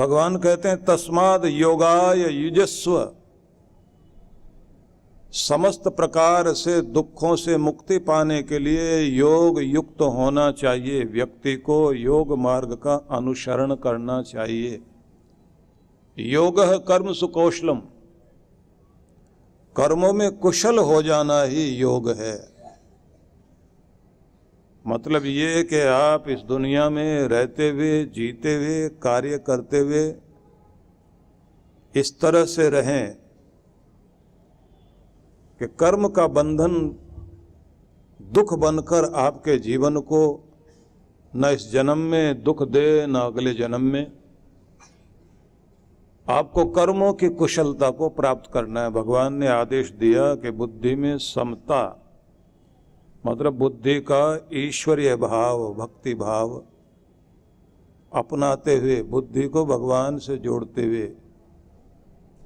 भगवान कहते हैं तस्माद योगाय युजस्व, समस्त प्रकार से दुखों से मुक्ति पाने के लिए योग युक्त होना चाहिए। व्यक्ति को योग मार्ग का अनुसरण करना चाहिए। योगः कर्म सुकौशलम, कर्मों में कुशल हो जाना ही योग है। मतलब ये कि आप इस दुनिया में रहते हुए, जीते हुए, कार्य करते हुए इस तरह से रहें कि कर्म का बंधन दुख बनकर आपके जीवन को न इस जन्म में दुख दे न अगले जन्म में। आपको कर्मों की कुशलता को प्राप्त करना है। भगवान ने आदेश दिया कि बुद्धि में समता, मतलब बुद्धि का ईश्वरीय भाव, भक्ति भाव अपनाते हुए, बुद्धि को भगवान से जोड़ते हुए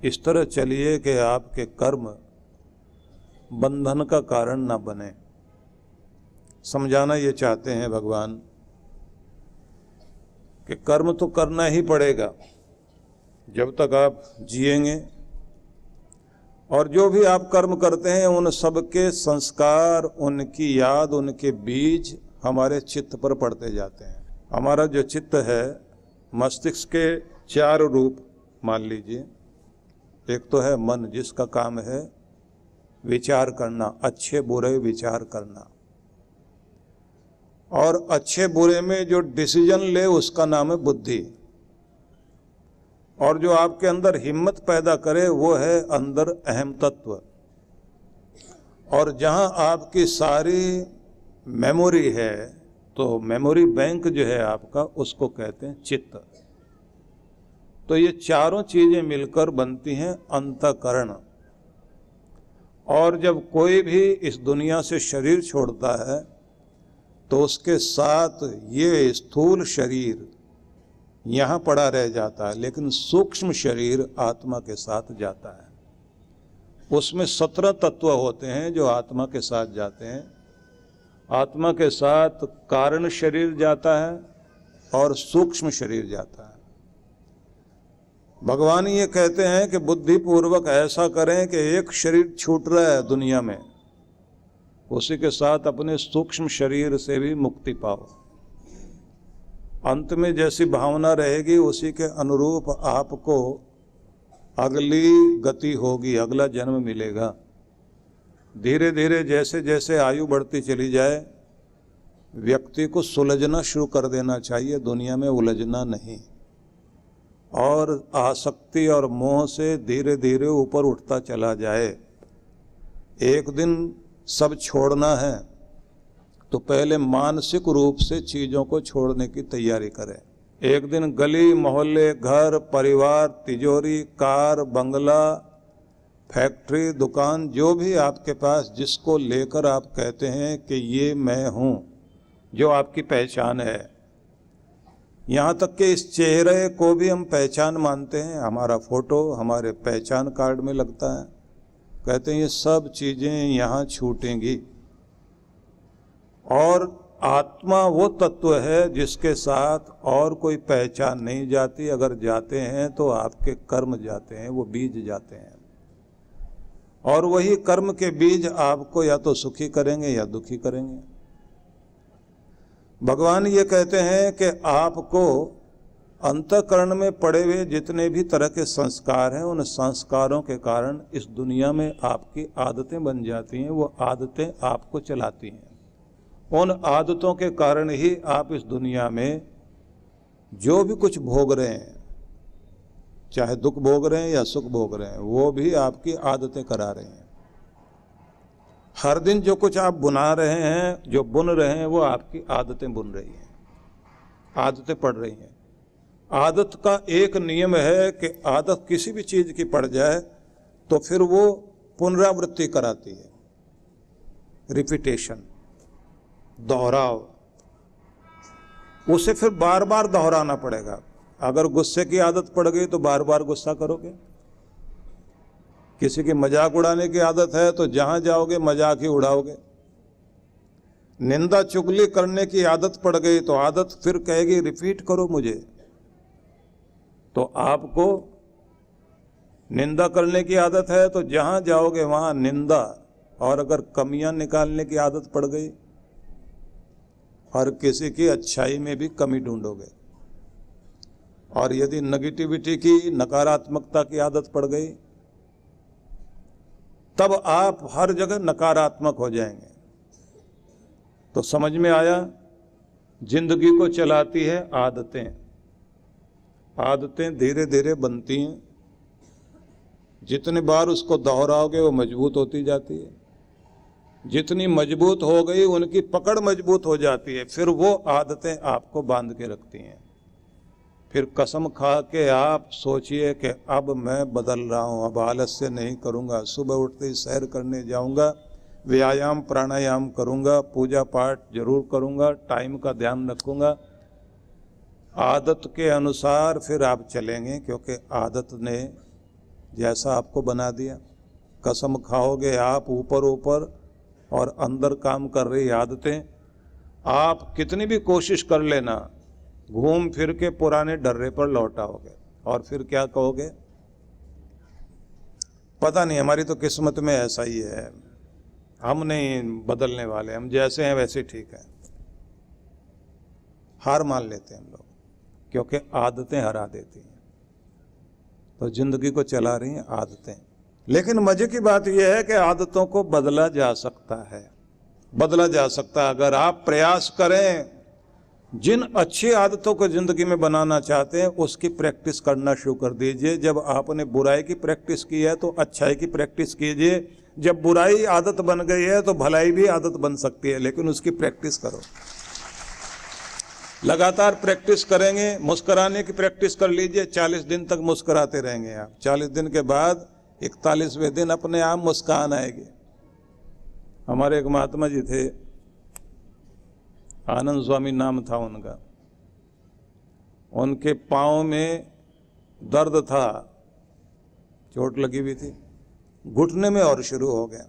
इस तरह चलिए कि आपके कर्म बंधन का कारण ना बने। समझाना ये चाहते हैं भगवान कि कर्म तो करना ही पड़ेगा जब तक आप जिएंगे, और जो भी आप कर्म करते हैं उन सबके संस्कार, उनकी याद, उनके बीज हमारे चित्त पर पड़ते जाते हैं। हमारा जो चित्त है, मस्तिष्क के 4 रूप मान लीजिए। एक तो है मन, जिसका काम है विचार करना, अच्छे बुरे विचार करना, और अच्छे बुरे में जो डिसीजन ले उसका नाम है बुद्धि। और जो आपके अंदर हिम्मत पैदा करे वो है अंदर अहम तत्व। और जहां आपकी सारी मेमोरी है, तो मेमोरी बैंक जो है आपका, उसको कहते हैं चित्त। तो ये चारों चीजें मिलकर बनती हैं अंतःकरण। और जब कोई भी इस दुनिया से शरीर छोड़ता है तो उसके साथ ये स्थूल शरीर यहाँ पड़ा रह जाता है, लेकिन सूक्ष्म शरीर आत्मा के साथ जाता है। उसमें 17 तत्व होते हैं जो आत्मा के साथ जाते हैं। आत्मा के साथ कारण शरीर जाता है और सूक्ष्म शरीर जाता है। भगवान ये कहते हैं कि बुद्धिपूर्वक ऐसा करें कि एक शरीर छूट रहा है दुनिया में, उसी के साथ अपने सूक्ष्म शरीर से भी मुक्ति पाओ। अंत में जैसी भावना रहेगी उसी के अनुरूप आपको अगली गति होगी, अगला जन्म मिलेगा। धीरे धीरे जैसे जैसे आयु बढ़ती चली जाए, व्यक्ति को सुलझना शुरू कर देना चाहिए, दुनिया में उलझना नहीं। और आसक्ति और मोह से धीरे धीरे ऊपर उठता चला जाए। एक दिन सब छोड़ना है तो पहले मानसिक रूप से चीज़ों को छोड़ने की तैयारी करें। एक दिन गली मोहल्ले, घर परिवार, तिजोरी, कार, बंगला, फैक्ट्री, दुकान, जो भी आपके पास, जिसको लेकर आप कहते हैं कि ये मैं हूँ, जो आपकी पहचान है, यहाँ तक कि इस चेहरे को भी हम पहचान मानते हैं। हमारा फोटो हमारे पहचान कार्ड में लगता है। कहते हैं ये सब चीज़ें यहाँ छूटेंगी। और आत्मा वो तत्व है जिसके साथ और कोई पहचान नहीं जाती। अगर जाते हैं तो आपके कर्म जाते हैं, वो बीज जाते हैं। और वही कर्म के बीज आपको या तो सुखी करेंगे या दुखी करेंगे। भगवान ये कहते हैं कि आपको अंतःकरण में पड़े हुए जितने भी तरह के संस्कार हैं, उन संस्कारों के कारण इस दुनिया में आपकी आदतें बन जाती हैं। वो आदतें आपको चलाती हैं। उन आदतों के कारण ही आप इस दुनिया में जो भी कुछ भोग रहे हैं, चाहे दुख भोग रहे हैं या सुख भोग रहे हैं, वो भी आपकी आदतें करा रहे हैं। हर दिन जो कुछ आप बुना रहे हैं, जो बुन रहे हैं, वो आपकी आदतें बुन रही हैं, आदतें पड़ रही हैं। आदत का एक नियम है कि आदत किसी भी चीज़ की पड़ जाए तो फिर वो पुनरावृत्ति कराती है, रिपीटेशन, दोहराव। उसे फिर बार बार दोहराना पड़ेगा। अगर गुस्से की आदत पड़ गई तो बार बार गुस्सा करोगे। किसी की मजाक उड़ाने की आदत है तो जहां जाओगे मजाक ही उड़ाओगे। निंदा चुगली करने की आदत पड़ गई तो आदत फिर कहेगी रिपीट करो मुझे। तो आपको निंदा करने की आदत है तो जहां जाओगे वहां निंदा, और अगर कमियां निकालने की आदत पड़ गई, हर किसी की अच्छाई में भी कमी ढूंढोगे। और यदि नेगेटिविटी की, नकारात्मकता की आदत पड़ गई, तब आप हर जगह नकारात्मक हो जाएंगे। तो समझ में आया, जिंदगी को चलाती है आदतें। आदतें धीरे धीरे बनती हैं, जितने बार उसको दोहराओगे वो मजबूत होती जाती है। जितनी मजबूत हो गई उनकी पकड़ मजबूत हो जाती है, फिर वो आदतें आपको बांध के रखती हैं। फिर कसम खा के आप सोचिए कि अब मैं बदल रहा हूँ, अब आलस्य नहीं करूँगा, सुबह उठते ही सैर करने जाऊँगा, व्यायाम प्राणायाम करूँगा, पूजा पाठ जरूर करूँगा, टाइम का ध्यान रखूँगा। आदत के अनुसार फिर आप चलेंगे, क्योंकि आदत ने जैसा आपको बना दिया। कसम खाओगे आप ऊपर ऊपर, और अंदर काम कर रही आदतें, आप कितनी भी कोशिश कर लेना, घूम फिर के पुराने डर्रे पर लौट आओगे। और फिर क्या कहोगे, पता नहीं हमारी तो किस्मत में ऐसा ही है, हम नहीं बदलने वाले, हम जैसे हैं वैसे ठीक है। हार मान लेते हैं हम लोग, क्योंकि आदतें हरा देती हैं। तो जिंदगी को चला रही हैं आदतें। लेकिन मजे की बात यह है कि आदतों को बदला जा सकता है, बदला जा सकता है अगर आप प्रयास करें। जिन अच्छी आदतों को जिंदगी में बनाना चाहते हैं उसकी प्रैक्टिस करना शुरू कर दीजिए। जब आपने बुराई की प्रैक्टिस की है तो अच्छाई की प्रैक्टिस कीजिए। जब बुराई आदत बन गई है तो भलाई भी आदत बन सकती है, लेकिन उसकी प्रैक्टिस करो। लगातार प्रैक्टिस करेंगे, मुस्कुराने की प्रैक्टिस कर लीजिए, 40 दिन तक मुस्कुराते रहेंगे आप। 40 दिन के बाद 41वें दिन अपने आप मुस्कान आएगी। हमारे एक महात्मा जी थे, आनंद स्वामी नाम था उनका। उनके पाँव में दर्द था, चोट लगी हुई थी, घुटने में और शुरू हो गया।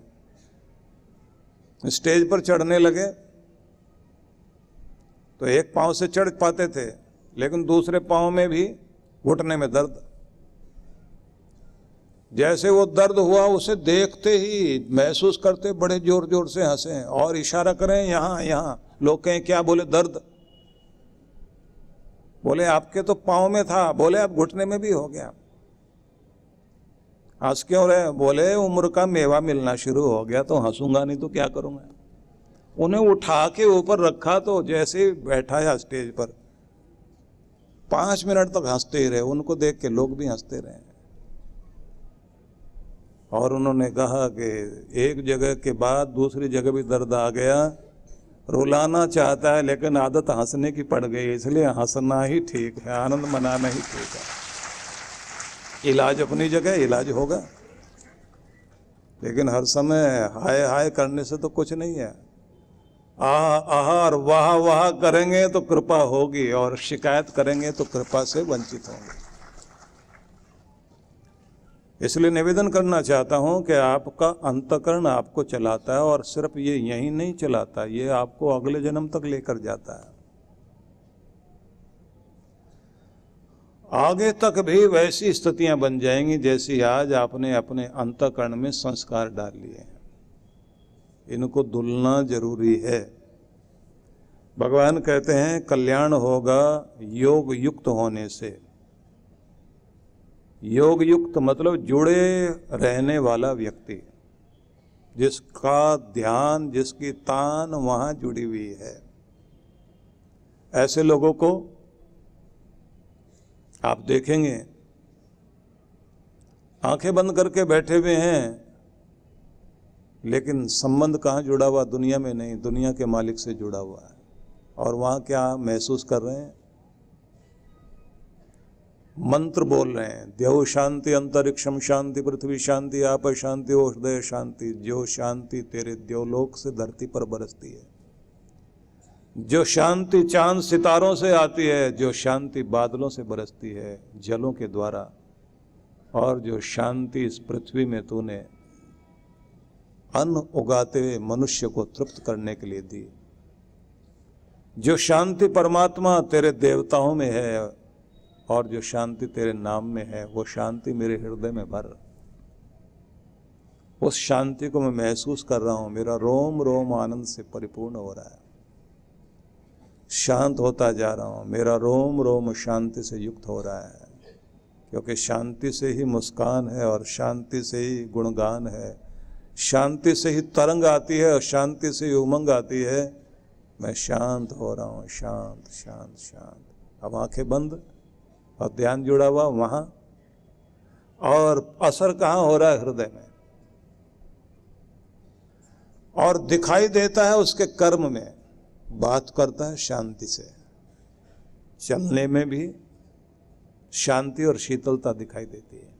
स्टेज पर चढ़ने लगे तो एक पाँव से चढ़ पाते थे, लेकिन दूसरे पाँव में भी घुटने में दर्द। जैसे वो दर्द हुआ, उसे देखते ही महसूस करते बड़े जोर जोर से हंसे और इशारा करें यहाँ यहाँ। लोग कहें क्या? बोले दर्द। बोले आपके तो पाँव में था, बोले अब घुटने में भी हो गया। हंस क्यों रहे? बोले उम्र का मेवा मिलना शुरू हो गया तो हंसूंगा नहीं तो क्या करूंगा। उन्हें उठा के ऊपर रखा तो जैसे बैठाया स्टेज पर, 5 मिनट तक हंसते ही रहे। उनको देख के लोग भी हंसते रहे। और उन्होंने कहा कि एक जगह के बाद दूसरी जगह भी दर्द आ गया, रुलाना चाहता है लेकिन आदत हंसने की पड़ गई, इसलिए हंसना ही ठीक है, आनंद मनाना ही ठीक है। इलाज अपनी जगह इलाज होगा, लेकिन हर समय हाय हाय करने से तो कुछ नहीं है। आह और वाह वाह करेंगे तो कृपा होगी, और शिकायत करेंगे तो कृपा से वंचित होंगे। इसलिए निवेदन करना चाहता हूं कि आपका अंतःकरण आपको चलाता है, और सिर्फ ये यही नहीं चलाता, ये आपको अगले जन्म तक लेकर जाता है। आगे तक भी वैसी स्थितियां बन जाएंगी जैसी आज आपने अपने अंतःकरण में संस्कार डाल लिए हैं। इनको धुलना जरूरी है। भगवान कहते हैं कल्याण होगा योग युक्त होने से। योग युक्त मतलब जुड़े रहने वाला व्यक्ति, जिसका ध्यान, जिसकी तान वहां जुड़ी हुई है। ऐसे लोगों को आप देखेंगे आंखें बंद करके बैठे हुए हैं, लेकिन संबंध कहाँ जुड़ा हुआ? दुनिया में नहीं, दुनिया के मालिक से जुड़ा हुआ है। और वहां क्या महसूस कर रहे हैं? मंत्र बोल रहे हैं, द्यौ शांति अंतरिक्षम शांति पृथ्वी शांति आप शांति औषधय शांति। जो शांति तेरे द्योलोक से धरती पर बरसती है, जो शांति चांद सितारों से आती है, जो शांति बादलों से बरसती है जलों के द्वारा, और जो शांति इस पृथ्वी में तूने अन्न उगाते हुए मनुष्य को तृप्त करने के लिए दी, जो शांति परमात्मा तेरे देवताओं में है, और जो शांति तेरे नाम में है वो शांति मेरे हृदय में भर। उस शांति को मैं महसूस कर रहा हूं, मेरा रोम रोम आनंद से परिपूर्ण हो रहा है, शांत होता जा रहा हूं, मेरा रोम रोम शांति से युक्त हो रहा है, क्योंकि शांति से ही मुस्कान है और शांति से ही गुणगान है, शांति से ही तरंग आती है और शांति से ही उमंग आती है। मैं शांत हो रहा हूं, शांत शांत शांत। अब आंखें बंद और ध्यान जुड़ा हुआ वहां, और असर कहाँ हो रहा है? हृदय में। और दिखाई देता है उसके कर्म में, बात करता है शांति से, चलने में भी शांति और शीतलता दिखाई देती है,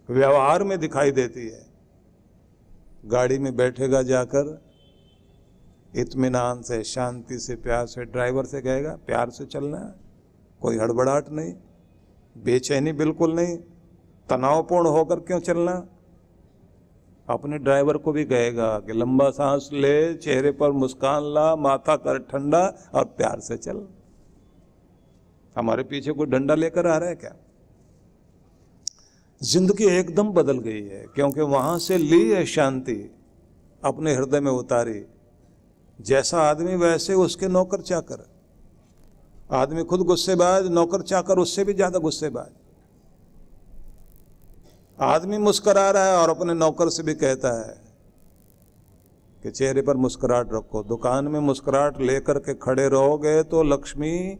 व्यवहार में दिखाई देती है। गाड़ी में बैठेगा जाकर इत्मीनान से, शांति से, प्यार से, ड्राइवर से कहेगा प्यार से चलना है, कोई हड़बड़ाहट नहीं, बेचैनी बिल्कुल नहीं, तनावपूर्ण होकर क्यों चलना। अपने ड्राइवर को भी कहेगा कि लंबा सांस ले, चेहरे पर मुस्कान ला, माथा कर ठंडा और प्यार से चल। हमारे पीछे कोई डंडा लेकर आ रहा है क्या? जिंदगी एकदम बदल गई है, क्योंकि वहां से ली है शांति, अपने हृदय में उतारी। जैसा आदमी वैसे उसके नौकर चाकर। आदमी खुद गुस्सेबाज, नौकर चाकर उससे भी ज्यादा गुस्सेबाज। आदमी मुस्कुरा रहा है और अपने नौकर से भी कहता है कि चेहरे पर मुस्कुराहट रखो। दुकान में मुस्कुराहट लेकर के खड़े रहोगे तो लक्ष्मी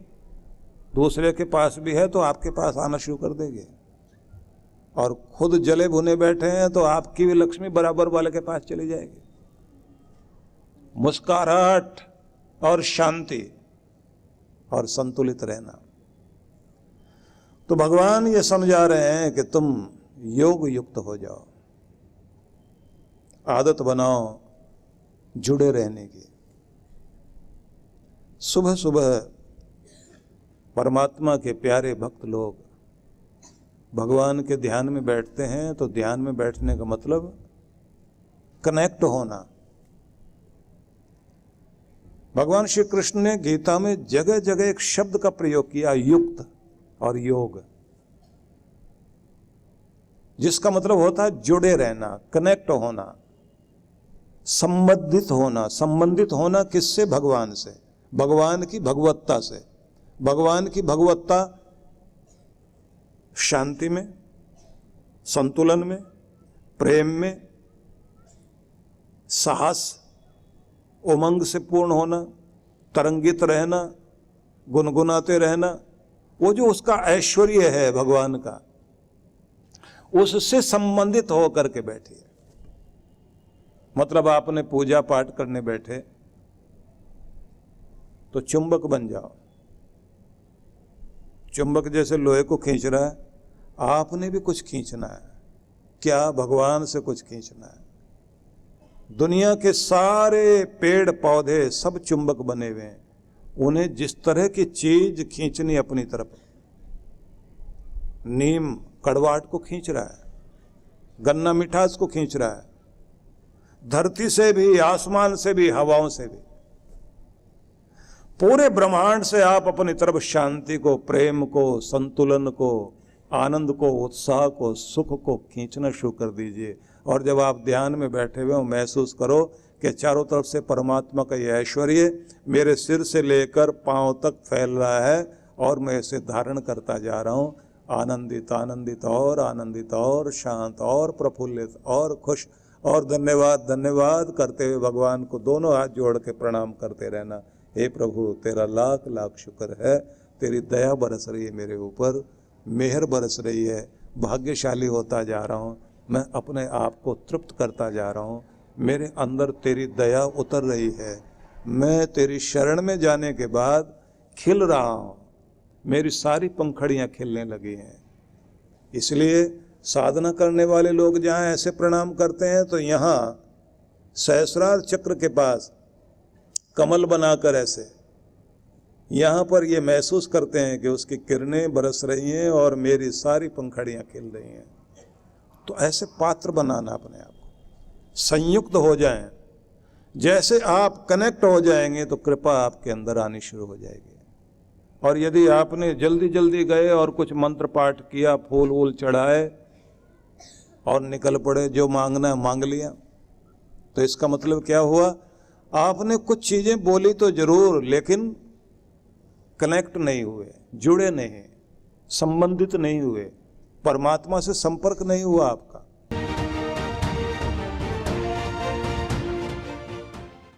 दूसरे के पास भी है तो आपके पास आना शुरू कर देगी, और खुद जले भुने बैठे हैं तो आपकी भी लक्ष्मी बराबर वाले के पास चली जाएगी। मुस्कुराहट और शांति और संतुलित रहना। तो भगवान ये समझा रहे हैं कि तुम योग युक्त हो जाओ, आदत बनाओ जुड़े रहने की। सुबह सुबह परमात्मा के प्यारे भक्त लोग भगवान के ध्यान में बैठते हैं, तो ध्यान में बैठने का मतलब कनेक्ट होना। भगवान श्री कृष्ण ने गीता में जगह जगह एक शब्द का प्रयोग किया, युक्त और योग, जिसका मतलब होता है जुड़े रहना, कनेक्ट होना, संबंधित होना किससे? भगवान से, भगवान की भगवत्ता से। भगवान की भगवत्ता शांति में, संतुलन में, प्रेम में, साहस, उमंग से पूर्ण होना, तरंगित रहना, गुनगुनाते रहना, वो जो उसका ऐश्वर्य है भगवान का, उससे संबंधित होकर के बैठिए। मतलब आपने पूजा पाठ करने बैठे तो चुंबक बन जाओ। चुंबक जैसे लोहे को खींच रहा है, आपने भी कुछ खींचना है। क्या? भगवान से कुछ खींचना है। दुनिया के सारे पेड़ पौधे सब चुंबक बने हुए हैं, उन्हें जिस तरह की चीज खींचनी अपनी तरफ। नीम कड़वाहट को खींच रहा है, गन्ना मिठास को खींच रहा है, धरती से भी, आसमान से भी, हवाओं से भी, पूरे ब्रह्मांड से आप अपनी तरफ शांति को, प्रेम को, संतुलन को, आनंद को, उत्साह को, सुख को खींचना शुरू कर दीजिए। और जब आप ध्यान में बैठे हुए हो, महसूस करो कि चारों तरफ से परमात्मा का यह ऐश्वर्य मेरे सिर से लेकर पांव तक फैल रहा है और मैं इसे धारण करता जा रहा हूँ। आनंदित आनंदित और आनंदित और शांत और प्रफुल्लित और खुश और धन्यवाद धन्यवाद करते हुए भगवान को दोनों हाथ जोड़ के प्रणाम करते रहना। हे प्रभु, तेरा लाख लाख शुक्र है, तेरी दया बरस रही है मेरे ऊपर, मेहर बरस रही है, भाग्यशाली होता जा रहा हूँ, मैं अपने आप को तृप्त करता जा रहा हूँ, मेरे अंदर तेरी दया उतर रही है, मैं तेरी शरण में जाने के बाद खिल रहा हूँ, मेरी सारी पंखड़ियाँ खिलने लगी हैं। इसलिए साधना करने वाले लोग जहाँ ऐसे प्रणाम करते हैं तो यहाँ सहस्रार चक्र के पास कमल बनाकर ऐसे यहाँ पर ये महसूस करते हैं कि उसकी किरणें बरस रही हैं और मेरी सारी पंखड़ियाँ खिल रही हैं। तो ऐसे पात्र बनाना अपने आप को, संयुक्त हो जाएं। जैसे आप कनेक्ट हो जाएंगे तो कृपा आपके अंदर आनी शुरू हो जाएगी। और यदि आपने जल्दी जल्दी गए और कुछ मंत्र पाठ किया, फूल वूल चढ़ाए और निकल पड़े, जो मांगना है मांग लिया, तो इसका मतलब क्या हुआ? आपने कुछ चीजें बोली तो जरूर, लेकिन कनेक्ट नहीं हुए, जुड़े नहीं, संबंधित नहीं हुए, परमात्मा से संपर्क नहीं हुआ आपका।